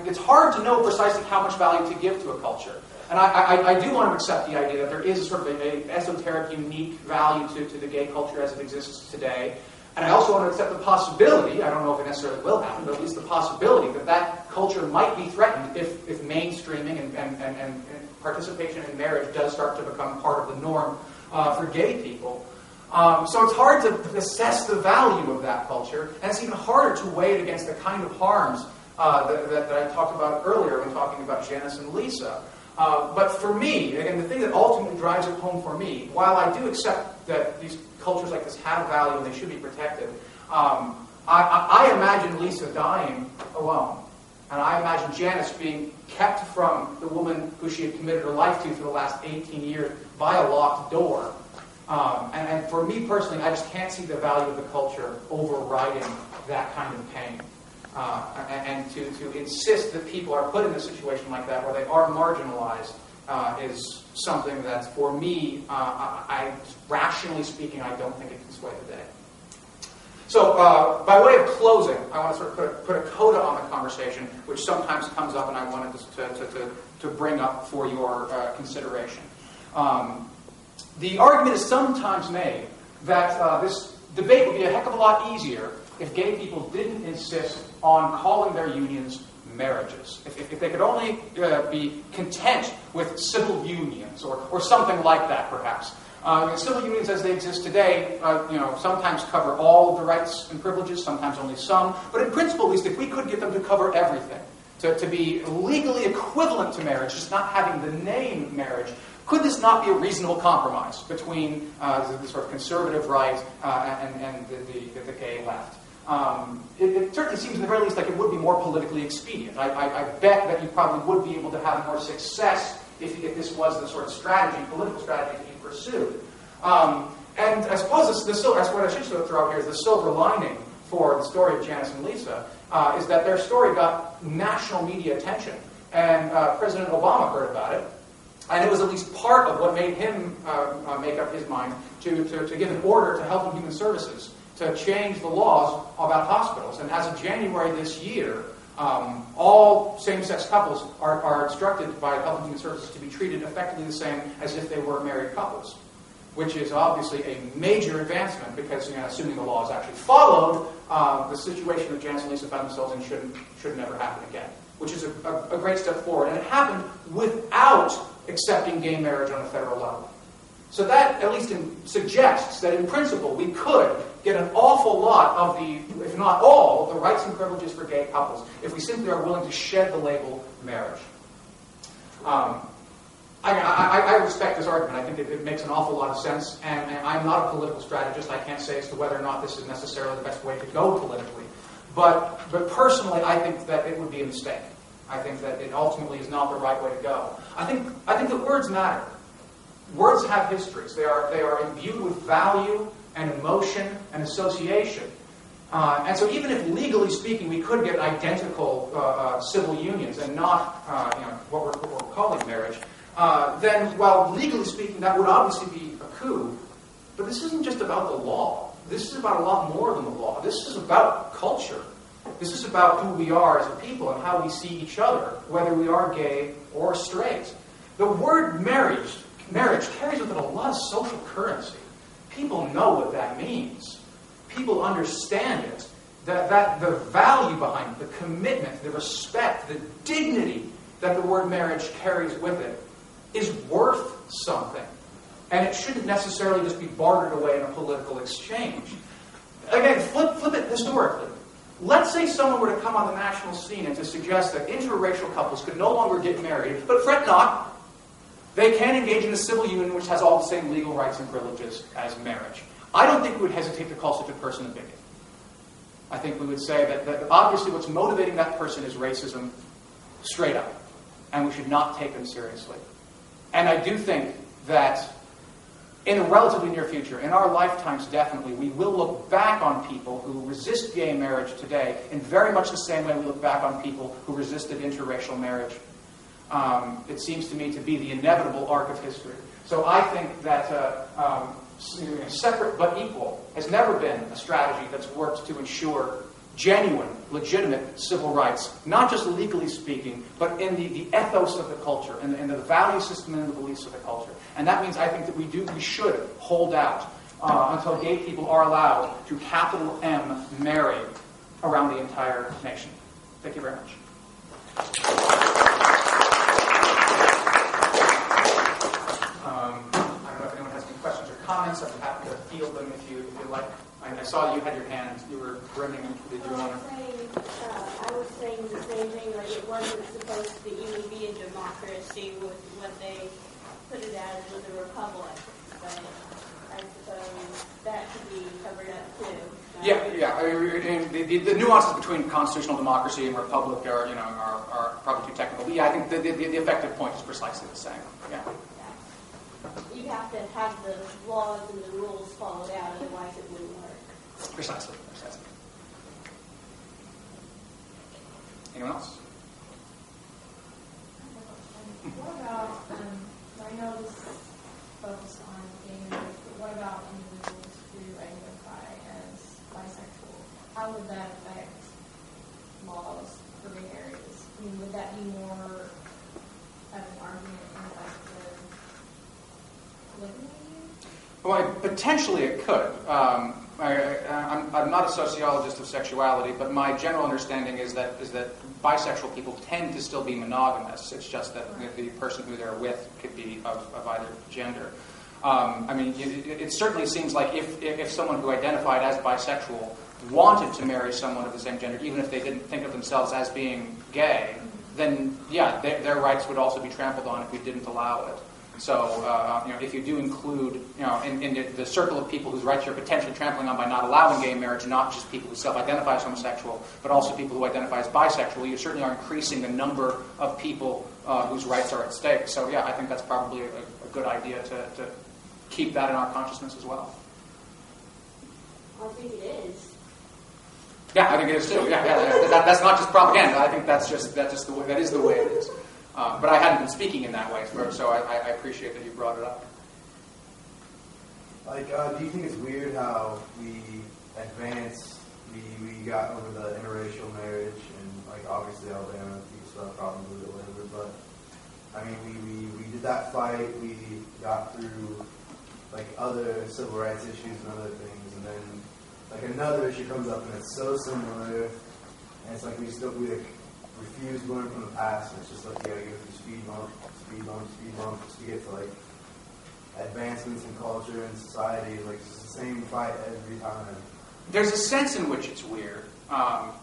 It's hard to know precisely how much value to give to a culture. And I do want to accept the idea that there is sort of an esoteric, unique value to the gay culture as it exists today. And I also want to accept the possibility, I don't know if it necessarily will happen, but at least the possibility that culture might be threatened if mainstreaming and participation in marriage does start to become part of the norm for gay people. So it's hard to assess the value of that culture, and it's even harder to weigh it against the kind of harms that I talked about earlier when talking about Janice and Lisa. But for me, again, the thing that ultimately drives it home for me, while I do accept that these cultures like this have value and they should be protected, I imagine Lisa dying alone. And I imagine Janice being kept from the woman who she had committed her life to for the last 18 years by a locked door. And for me personally, I just can't see the value of the culture overriding that kind of pain. And to insist that people are put in a situation like that where they are marginalized is something that, for me, rationally speaking, I don't think it can sway the day. So, by way of closing, I want to sort of put a coda on the conversation, which sometimes comes up, and I wanted to bring up for your consideration. The argument is sometimes made that this debate would be a heck of a lot easier if gay people didn't insist on calling their unions marriages. If they could only be content with civil unions or something like that, perhaps. Civil unions as they exist today, sometimes cover all of the rights and privileges, sometimes only some. But in principle, at least, if we could get them to cover everything, to be legally equivalent to marriage, just not having the name marriage, could this not be a reasonable compromise between the sort of conservative right and the gay left? It certainly seems, at the very least, like it would be more politically expedient. I bet that you probably would be able to have more success if this was the sort of strategy, political strategy that you pursued. And I suppose what I should sort of throw out here is the silver lining for the story of Janice and Lisa is that their story got national media attention, and President Obama heard about it. And it was at least part of what made him make up his mind to give an order to Health and Human Services to change the laws about hospitals. And as of January this year, all same-sex couples are instructed by Health and Human Services to be treated effectively the same as if they were married couples, which is obviously a major advancement because, assuming the law is actually followed, the situation that Janice and Lisa found themselves in should never happen again, which is a great step forward. And it happened without accepting gay marriage on a federal level. So that at least suggests that in principle we could get an awful lot of the, if not all, of the rights and privileges for gay couples if we simply are willing to shed the label marriage. I respect this argument. I think it makes an awful lot of sense, and I'm not a political strategist. I can't say as to whether or not this is necessarily the best way to go politically. But personally, I think that it would be a mistake. I think that it ultimately is not the right way to go. I think that words matter. Words have histories. They are imbued with value and emotion and association. And so even if legally speaking we could get identical civil unions and not what we're calling marriage, then while legally speaking that would obviously be a coup, but this isn't just about the law. This is about a lot more than the law. This is about culture. This is about who we are as a people and how we see each other, whether we are gay or straight. The word marriage carries with it a lot of social currency. People know what that means. People understand it. That the value behind it, the commitment, the respect, the dignity that the word marriage carries with it is worth something. And it shouldn't necessarily just be bartered away in a political exchange. Again, flip it historically. Let's say someone were to come on the national scene and to suggest that interracial couples could no longer get married, but fret not, they can engage in a civil union which has all the same legal rights and privileges as marriage. I don't think we would hesitate to call such a person a bigot. I think we would say that obviously what's motivating that person is racism, straight up, and we should not take them seriously. And I do think that in the relatively near future, in our lifetimes definitely, we will look back on people who resist gay marriage today in very much the same way we look back on people who resisted interracial marriage. It seems to me to be the inevitable arc of history. So I think that separate but equal has never been a strategy that's worked to ensure genuine, legitimate civil rights, not just legally speaking, but in the ethos of the culture, and the value system and the beliefs of the culture. And that means I think that we should hold out until gay people are allowed to capital M marry around the entire nation. Thank you very much. I don't know if anyone has any questions or comments. I'm happy to field them if you like. I saw you had your hand. You were brimming. Did you want to? I was saying the same thing. Like it wasn't supposed to even be a democracy with what they put it as with a republic. But I suppose that could be covered up too. Yeah. I mean, the nuances between constitutional democracy and republic are probably too technical. But yeah, I think the effective point is precisely the same. Yeah. You have to have the laws and the rules followed out, otherwise it wouldn't work. Precisely. Anyone else? What about, I know this focused on gay marriage, but what about individuals who identify as bisexual? How would that affect laws for gay areas? I mean, would that be more of an argument in like the polygamy? Well, potentially it could. I'm not a sociologist of sexuality, but my general understanding is that bisexual people tend to still be monogamous. It's just that the person who they're with could be of either gender. I mean, it certainly seems like if someone who identified as bisexual wanted to marry someone of the same gender, even if they didn't think of themselves as being gay, then yeah, their rights would also be trampled on if we didn't allow it. So, if you do include, in the circle of people whose rights you're potentially trampling on by not allowing gay marriage, not just people who self-identify as homosexual, but also people who identify as bisexual, you certainly are increasing the number of people whose rights are at stake. So, yeah, I think that's probably a good idea to keep that in our consciousness as well. I think it is. Yeah, I think it is too. Yeah. That's not just propaganda. I think that's just the way, that is the way it is. But I hadn't been speaking in that way, so I appreciate that you brought it up. Like, do you think it's weird how we got over the interracial marriage, and like obviously Alabama people still have problems with it, whatever. But I mean, we did that fight. We got through like other civil rights issues and other things, and then like another issue comes up, and it's so similar, and it's like we refuse to learn from the past, and it's just like you gotta go through speed bump, just to get to like advancements in culture and society. Like it's the same fight every time. There's a sense in which it's weird. From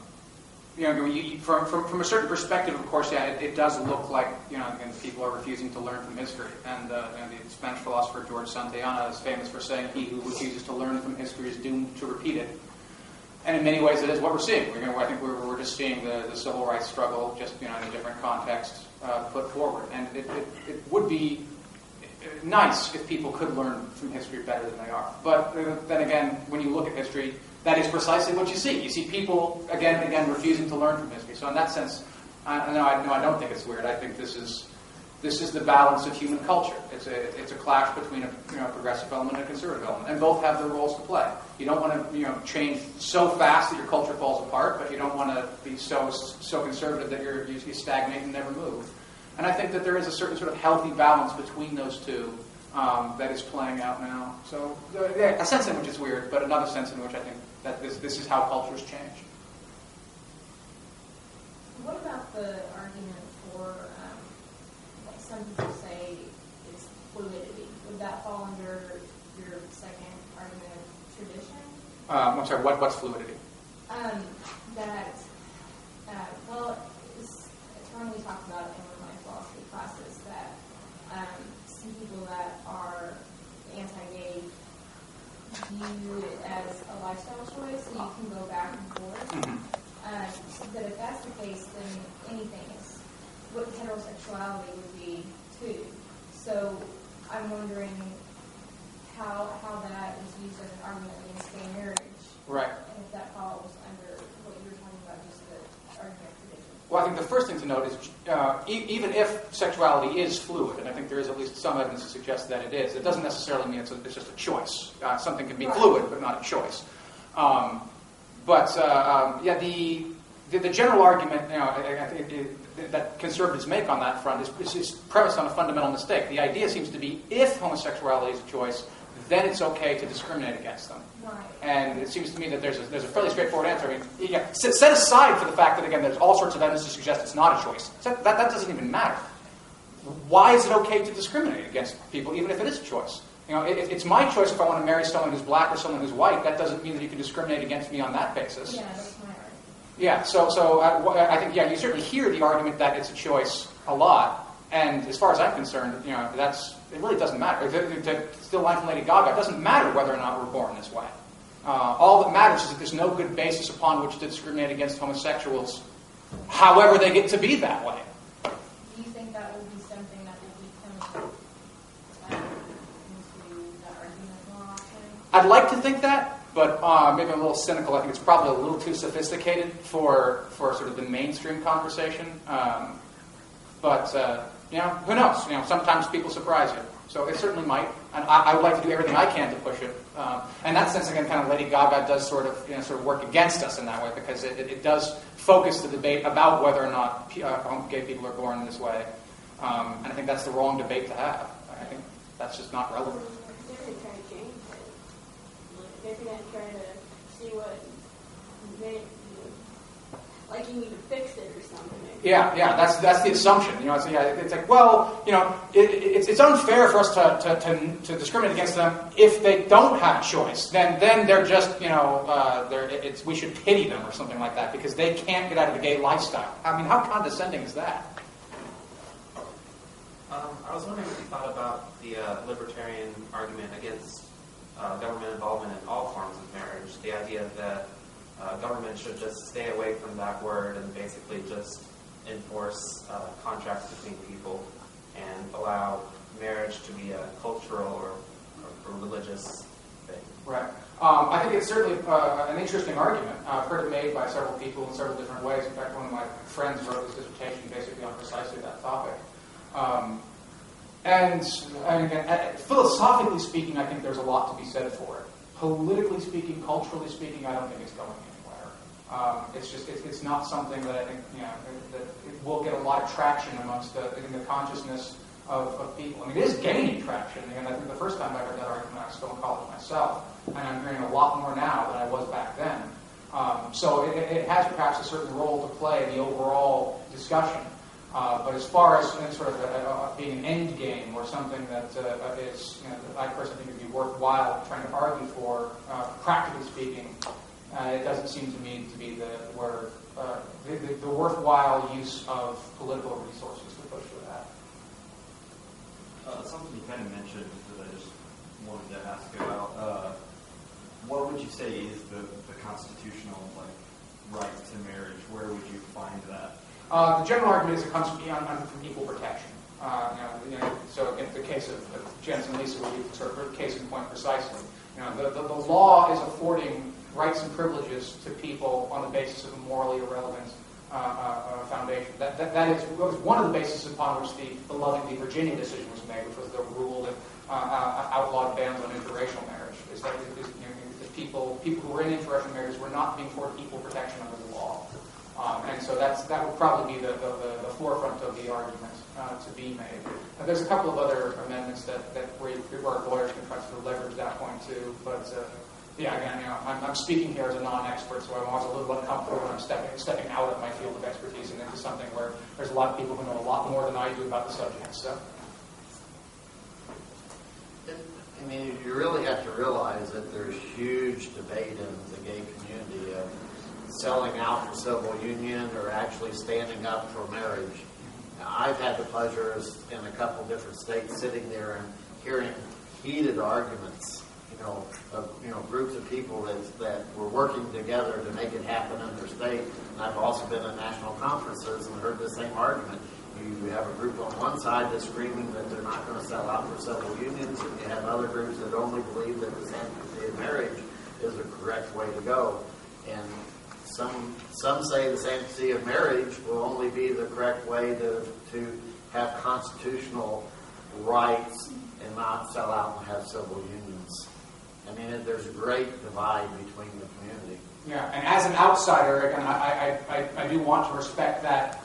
a certain perspective, of course, yeah, it does look like and people are refusing to learn from history. And the Spanish philosopher George Santayana is famous for saying, "He who refuses to learn from history is doomed to repeat it." And in many ways, it is what we're seeing. I think we're just seeing the civil rights struggle, just in a different context, put forward. And it would be nice if people could learn from history better than they are. But then again, when you look at history, that is precisely what you see. You see people again and again refusing to learn from history. So in that sense, I don't think it's weird. I think this is the balance of human culture. It's a clash between a progressive element and a conservative element, and both have their roles to play. You don't want to change so fast that your culture falls apart, but you don't want to be so conservative that you stagnate and never move. And I think that there is a certain sort of healthy balance between those two that is playing out now. So a sense in which it's weird, but another sense in which I think that this is how cultures change. What about the argument for, like some people say, it's fluidity. Would that fall under your second argument of tradition? I'm sorry, what's fluidity? That, well, Tony talked about it in one of my philosophy classes that some people that are anti-gay view it as a lifestyle choice, so you can go back and forth. But if that's the case, then anything is what heterosexuality would be too. So I'm wondering how that is used as an argument against gay marriage. Right. And if that falls under what you were talking about, just the argument of tradition. Well, I think the first thing to note is even if sexuality is fluid, and I think there is at least some evidence to suggest that it is, it doesn't necessarily mean it's just a choice. Something can be fluid, but not a choice. The general argument that conservatives make on that front is premised on a fundamental mistake. The idea seems to be if homosexuality is a choice, then it's okay to discriminate against them. Right. And it seems to me that there's a fairly straightforward answer. I mean, set aside for the fact that, again, there's all sorts of evidence to suggest it's not a choice. That doesn't even matter. Why is it okay to discriminate against people, even if it is a choice? You know, it's my choice if I want to marry someone who's black or someone who's white. That doesn't mean that you can discriminate against me on that basis. Yeah, that's my argument. Yeah, so I think, you certainly hear the argument that it's a choice a lot. And as far as I'm concerned, it really doesn't matter. To steal a line from Lady Gaga, it doesn't matter whether or not we're born this way. All that matters is that there's no good basis upon which to discriminate against homosexuals, however they get to be that way. Do you think that will be something that will be coming into that argument more often? I'd like to think that, but maybe I'm a little cynical. I think it's probably a little too sophisticated for sort of the mainstream conversation. Who knows? Sometimes people surprise you. So it certainly might. And I would like to do everything I can to push it. In that sense, again, kind of Lady Gaga does sort of work against us in that way, because it does focus the debate about whether or not gay people are born this way. And I think that's the wrong debate to have. I think that's just not relevant. They're going to try to change it. They're going to try to see what like you need to fix it or something. Yeah, that's the assumption. It's like, well, it's unfair for us to discriminate against them if they don't have a choice. Then they're just, we should pity them or something like that because they can't get out of the gay lifestyle. I mean, how condescending is that? I was wondering if you thought about the libertarian argument against government involvement in all forms of marriage. The idea that government should just stay away from that word and basically just enforce contracts between people and allow marriage to be a cultural or religious thing. Right. I think it's certainly an interesting argument. I've heard it made by several people in several different ways. In fact, one of my friends wrote his dissertation basically on precisely that topic. Philosophically speaking, I think there's a lot to be said for it. Politically speaking, culturally speaking, I don't think it's going anywhere. It's not something that I think that it will get a lot of traction amongst in the consciousness of people. I mean, it is gaining traction, and I think the first time I heard that argument, I was still in college myself, and I'm hearing a lot more now than I was back then. So it has perhaps a certain role to play in the overall discussion. But as far as sort of being an end game or something that is, that I personally think would be worthwhile trying to argue for, practically speaking, it doesn't seem to me to be the worthwhile use of political resources to push for that. Something you kind of mentioned that I just wanted to ask about. What would you say is the constitutional right to marriage? Where would you find that? The general argument is it comes from equal protection. So in the case of Janice and Lisa would be sort of case in point precisely. The law is affording rights and privileges to people on the basis of a morally irrelevant foundation. That is one of the bases upon which the Loving v. Virginia decision was made, which was the rule that outlawed bans on interracial marriage. Is that people who were in interracial marriages were not being afforded equal protection under the law. And so that would probably be the forefront of the argument to be made. And there's a couple of other amendments where lawyers can try to leverage that point too. But again, I'm speaking here as a non-expert, so I'm always a little uncomfortable when I'm stepping out of my field of expertise and into something where there's a lot of people who know a lot more than I do about the subject. So. I mean, you really have to realize that there's huge debate in the gay community of selling out for civil union or actually standing up for marriage. Now, I've had the pleasure in a couple different states sitting there and hearing heated arguments, of groups of people that were working together to make it happen in their state. And I've also been at national conferences and heard the same argument. You have a group on one side that's screaming that they're not going to sell out for civil unions, and you have other groups that only believe that the sanctity of marriage is the correct way to go. And some say the sanctity of marriage will only be the correct way to have constitutional rights and not sell out and have civil unions. I mean, there's a great divide between the community. Yeah, and as an outsider, again, I do want to respect that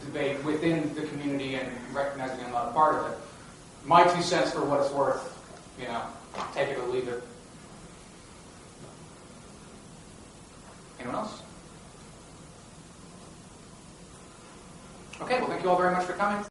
debate within the community and recognizing I'm not a part of it. My 2 cents for what it's worth, take it or leave it. Anyone else? Okay, well, thank you all very much for coming.